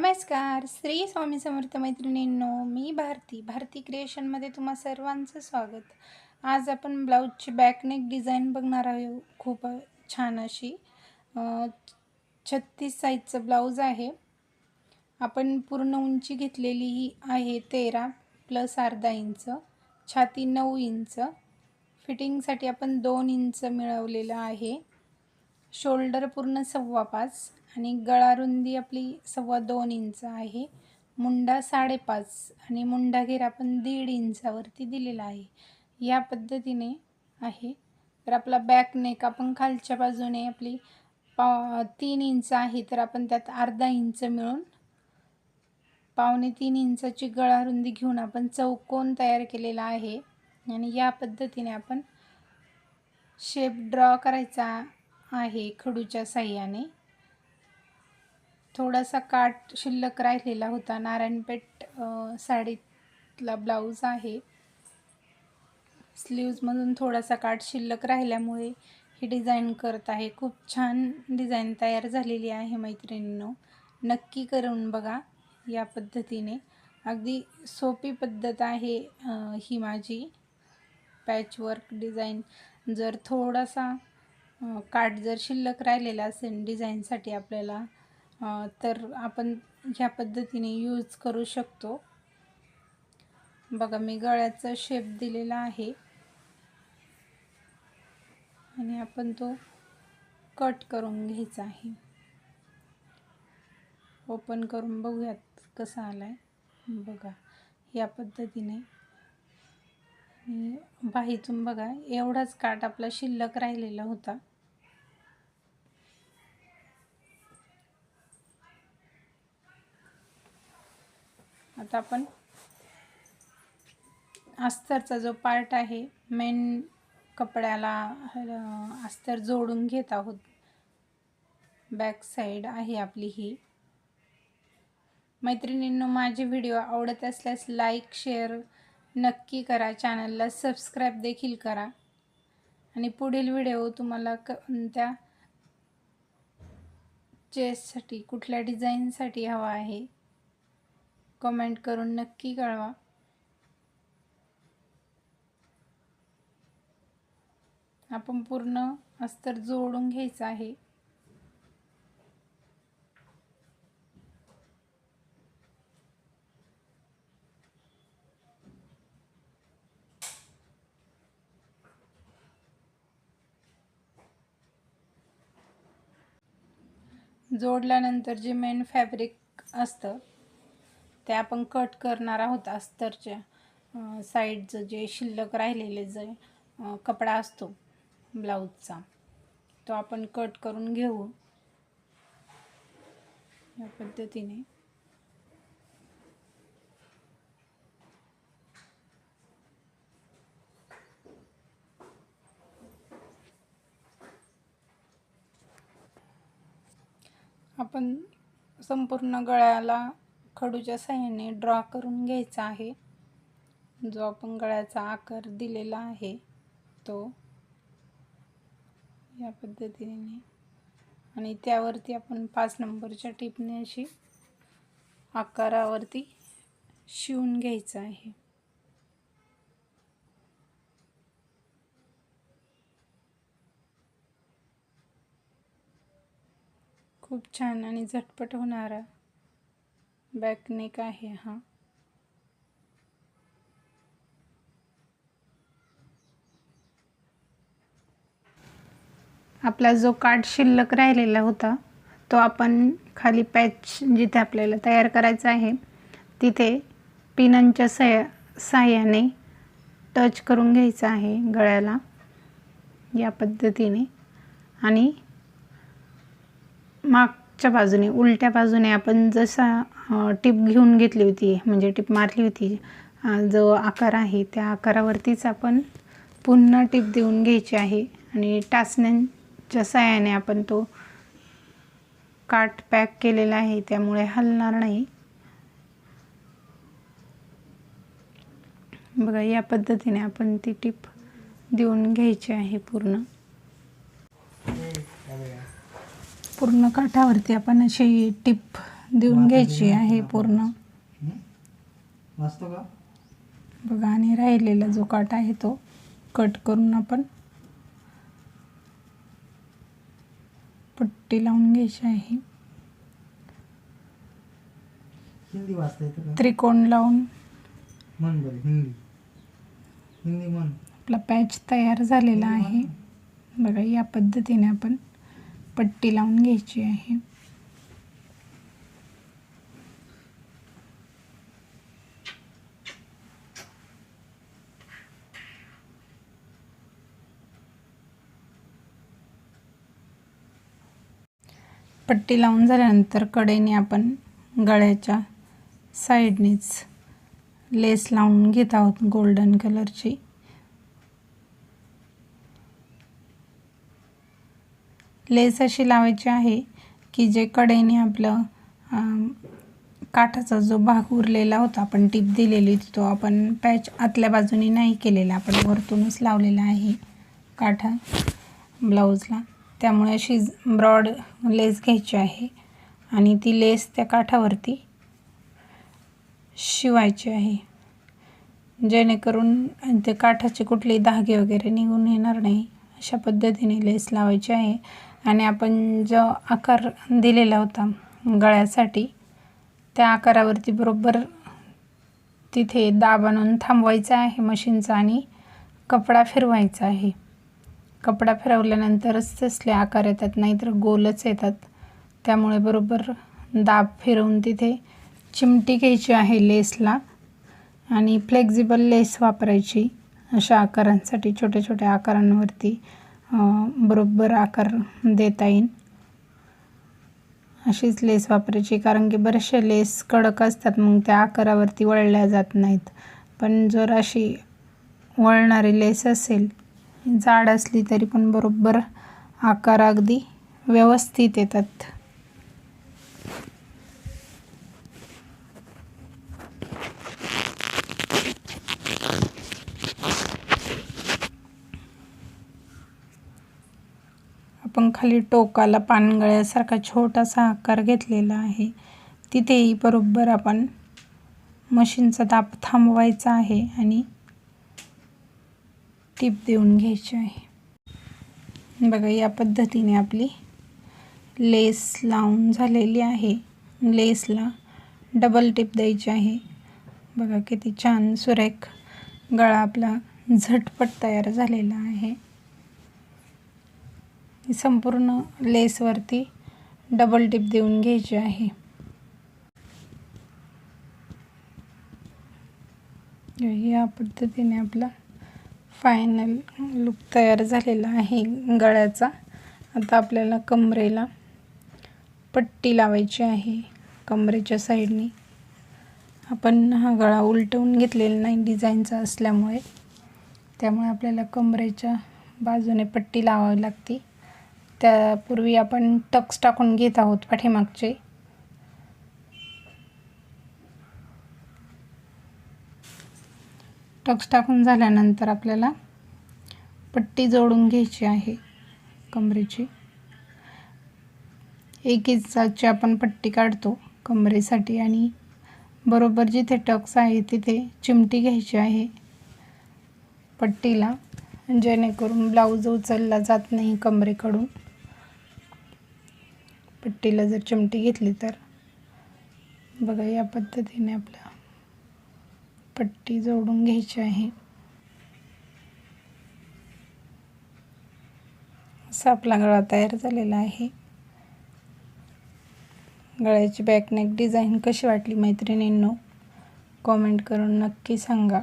नमस्कार. श्री स्वामी समर्थ मैत्रिणींनो, मी भारती क्रिएशनमध्ये तुम्हा सर्वांचं स्वागत. आज आपण ब्लाऊजची बॅकनेक डिझाईन बघणार आहोत. खूप छान अशी 36 साईजचं ब्लाऊज आहे. आपण पूर्ण उंची घेतलेली आहे 13 प्लस अर्धा इंच, छाती 9 इंच, फिटिंगसाठी आपण 2 इंच मिळवलेलं आहे. शोल्डर पूर्ण 5.25 आणि गळा रुंदी आपली 2.25 इंच आहे. मुंडा 5.5 आणि मुंडा घेर आपण 1.5 इंचावरती दिलेला आहे. या पद्धतीने आहे. तर आपला बॅक नेक आपण खालच्या बाजूने आपली 3 इंच आहे, तर आपण त्यात अर्धा इंच मिळून 2.25 इंचाची गळा रुंदी घेऊन आपण चौकोन तयार केलेला आहे. आणि या पद्धतीने आपण शेप ड्रॉ करायचा आहे खडूच्या साह्याने. थोडासा काठ शिल्लक राहिलेला होता. नारायणपेठ साडीतला ब्लाऊज आहे. स्लीव्जमधून थोडासा काठ शिल्लक राहिल्यामुळे ही डिझाईन करत आहे. खूप छान डिझाईन तयार झालेली आहे मैत्रिणींनो, नक्की करून बघा. या पद्धतीने अगदी सोपी पद्धत आहे ही माझी पॅचवर्क डिझाईन. जर थोडासा काठ जर शिल्लक राहिलेला असेल डिझाईनसाठी आपल्याला, तर आपण ह्या पद्धतीने यूज करू शकतो. बघा, मी गळ्याचा शेप दिलेला आहे आणि आपण तो कट करून घ्यायचा आहे. ओपन करून बघूयात कसा आलाय. बघा, या पद्धतीने बाहीतून बघा एवढाच काठ आपला शिल्लक राहिलेला होता. आता आपण अस्तरचा जो पार्ट आहे, मेन कपड्याला अस्तर जोडून घेत आहोत. बॅक साईड आहे आपली ही. मैत्रिणींनो, माझे व्हिडिओ आवडत असल्यास लाईक शेअर नक्की करा. चॅनलला सबस्क्राईब देखील करा. आणि पुढील व्हिडिओ तुम्हाला कोणत्या चेससाठी, कुठल्या डिझाईनसाठी हवा आहे कमेंट करून नक्की कळवा. आपण पूर्ण अस्तर जोडून घ्यायचं आहे. जोडल्यानंतर जे मेन फॅब्रिक असतं ते आपण कट करणार आहोत. अस्तरच्या साईडचं जे शिल्लक राहिलेले जे कपडा असतो ब्लाऊजचा, तो आपण कट करून घेऊ. या पद्धतीने आपण संपूर्ण गळ्याला खडूच्या साह्याने ड्रॉ करून घ्यायचा आहे. जो आपण गळ्याचा आकार दिलेला आहे तो या पद्धतीने, आणि त्यावरती आपण 5 नंबरच्या टिपने अशी आकारावरती शिवून घ्यायचं आहे. खूप छान आणि झटपट होणारा बॅक नेक आहे हा. आपला जो काठ शिल्लक राहिलेला होता तो आपण खाली पॅच जिथे आपल्याला तयार करायचा आहे तिथे पिनांच्या साह्याने टच करून घ्यायचा आहे गळ्याला या पद्धतीने. आणि मागच्या बाजूने, उलट्या बाजूने आपण जसा टिप घेऊन घेतली होती, म्हणजे टिप मारली होती, जो आकार आहे त्या आकारावरतीच आपण पुन्हा टिप देऊन घ्यायची आहे. आणि टाचण्यांच्या साह्याने आपण तो काठ पॅक केलेला आहे त्यामुळे हलणार नाही. बघा, या पद्धतीने आपण ती टिप देऊन घ्यायची आहे. पूर्ण काठावरती आपण अशी टिप देऊन घ्यायची आहे पूर्ण वाचतो का बघा. आणि राहिलेला जो काटा आहे तो कट करून आपण पट्टी लावून घ्यायची आहे. हिंदी वाचता येतं का? त्रिकोण लावून म्हण बरं हिंदी हिंदी म्हण. आपला पॅच तयार झालेला आहे बघा. या पद्धतीने आपण पट्टी लावून घ्यायची आहे. पट्टी लावून झाल्यानंतर कडेने आपण गळ्याच्या साईडनेच लेस लावून घेत आहोत गोल्डन कलरची. लेस अशी लावायची आहे की जे कडेने आपलं काठाचा जो भाग उरलेला होता, आपण टीप दिलेली होती, तो आपण पॅच आतल्या बाजूने नाही केलेला, आपण वरतूनच लावलेला आहे काठा ब्लाऊजला. त्यामुळे अशी ब्रॉड लेस घ्यायची आहे आणि ती लेस त्या काठावरती शिवायची आहे, जेणेकरून ते काठाचे कुठलेही धागे वगैरे निघून येणार नाही. अशा पद्धतीने लेस लावायची आहे. आणि आपण जो आकार दिलेला होता गळ्यासाठी, त्या आकारावरती बरोबर तिथे दाब आणून थांबवायचा आहे मशीनचा आणि कपडा फिरवायचा आहे. कपडा फिरवल्यानंतरच तसले आकार येतात, नाहीतर गोलच येतात. त्यामुळे बरोबर दाब फिरवून तिथे चिमटी घ्यायची आहे लेसला आणि फ्लेक्झिबल लेस वापरायची अशा आकारांसाठी. छोट्या छोट्या आकारांवरती बरोबर आकार देता येईल अशीच लेस वापरायची, कारण की बरेचसे लेस कडक असतात, मग त्या आकारावरती वळल्या जात नाहीत. पण जर अशी वळणारी लेस असेल, जाड असली तरी पण बरोबर आकार अगदी व्यवस्थित येतात. आपण खाली टोकाला पानगळ्यासारखा छोटासा आकार घेतलेला आहे, तिथेही बरोबर आपण मशीनचा दाब थांबवायचा आहे आणि टीप देऊन घ्यायची आहे. बघा, या पद्धतीने आपली लेस लावून झालेली आहे. लेसला डबल टीप द्यायची आहे. बघा किती छान सुरेख गळा आपला झटपट तयार झालेला आहे. संपूर्ण लेसवरती डबल टिप देऊन घ्यायची आहे. या पद्धतीने आपला फायनल लुक तयार झालेला आहे गळ्याचा. आता आपल्याला कमरेला पट्टी लावायची आहे. कमरेच्या साईडनी आपण हा गळा उलटवून घेतलेला नाही डिझाईनचा असल्यामुळे, त्यामुळे आपल्याला कमरेच्या बाजूने पट्टी लावावी लागते. त्यापूर्वी आपण टक्स टाकून घेत आहोत पाठीमागचे. टक्स टाकून झाल्यानंतर आपल्याला पट्टी जोडून घ्यायची आहे कमरेची. 1 इंचाची आपण पट्टी काढतो कमरेसाठी आणि बरोबर जिथे टक्स आहे तिथे चिमटी घ्यायची आहे पट्टीला, जेणेकरून ब्लाऊज उचलला जात नाही कमरेकडून. पट्टीला जर चिमटी घेतली तर बघा, या पद्धतीने आपला पट्टी जोडून घ्यायची आहे. असा आपला गळा तयार झालेला आहे. गळ्याची बॅकनेक डिझाईन कशी वाटली मैत्रिणींनो, कॉमेंट करून नक्की सांगा.